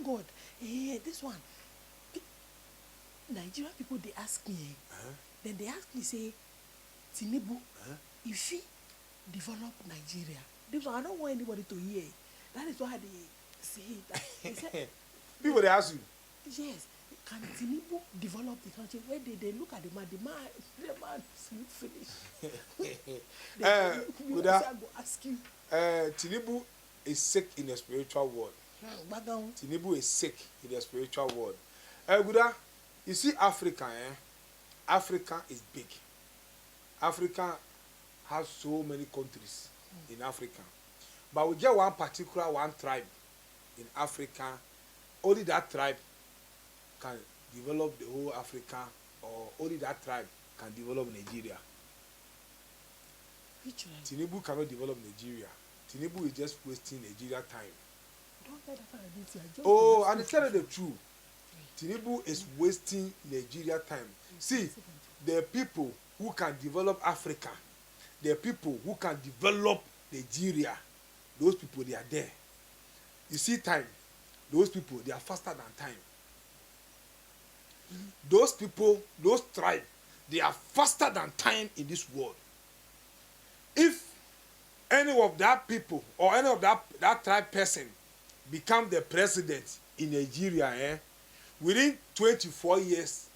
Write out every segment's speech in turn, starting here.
thank God. This one, Nigerian people, they ask me, then they ask me, say, Tinubu, if he develop Nigeria, this one, I don't want anybody to hear. That is why they say that. They say, people, they ask you. Yes, can Tinubu develop the country? When they look at the man sleep finish. Go ask you. Tinubu is sick in the spiritual world. Tinubu is sick in the spiritual world. Guda, you see Africa, Africa is big. Africa has so many countries in Africa. But we get one tribe in Africa. Only that tribe can develop the whole Africa, or only that tribe can develop Nigeria. Which one? Tinubu cannot develop Nigeria. Tinubu is just wasting Nigeria time. Don't get that. Oh, and to tell you the truth, Tinubu is wasting Nigeria time. See, the people who can develop Africa, the people who can develop Nigeria, those people, they are there. You see time, those people, they are faster than time. Those people, those tribes, they are faster than time in this world. If any of that people or any of that tribe person become the president in Nigeria, within 24 years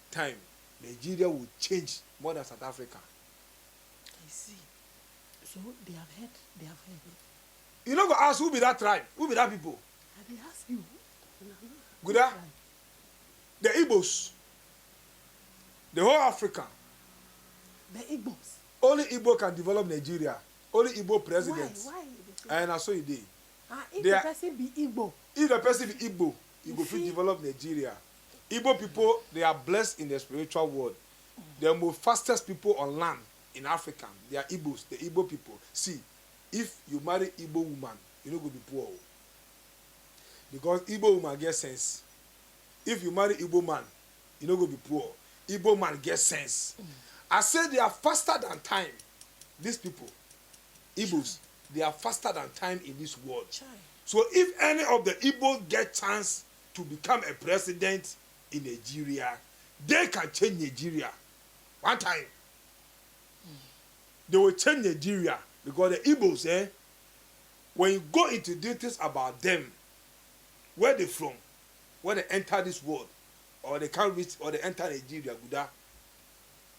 time, Nigeria will change more than South Africa. I see. So they have heard. You don't go ask who be that tribe, who be that people. And they ask you. Good. The Igbos, the whole Africa. The Igbos. Only Igbo can develop Nigeria. Only Igbo presidents. Why? And I saw you did. If the person be Igbo. If the person be Igbo, Igbo fit develop Nigeria. Igbo people, they are blessed in the spiritual world. They are the fastest people on land in Africa. They are Igbos, the Igbo people. See, if you marry Igbo woman, you don't go be poor. Because Igbo woman get sense. If you marry Igbo man, you don't go be poor. Igbo man get sense. I say they are faster than time. These people, Igbos, they are faster than time in this world. So if any of the Igbos get chance to become a president in Nigeria, they can change Nigeria. One time. They will change Nigeria because the Igbos, when you go into details about them, where they from, where they enter this world, or they can't reach, or they enter Nigeria, Buddha.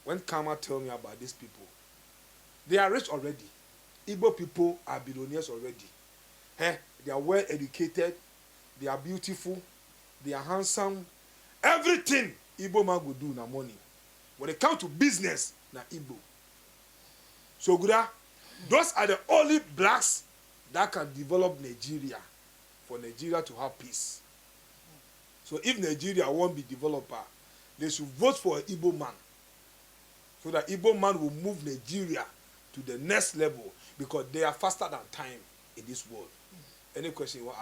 When Kama tell me about these people, they are rich already. Igbo people are billionaires already. They are well educated, they are beautiful, they are handsome. Everything Igbo man will do na money. When it comes to business, na Igbo. So Buddha, those are the only blacks that can develop Nigeria, for Nigeria to have peace. So if Nigeria won't be developer, they should vote for an Igbo man. So that Igbo man will move Nigeria to the next level, because they are faster than time in this world. Any question you want?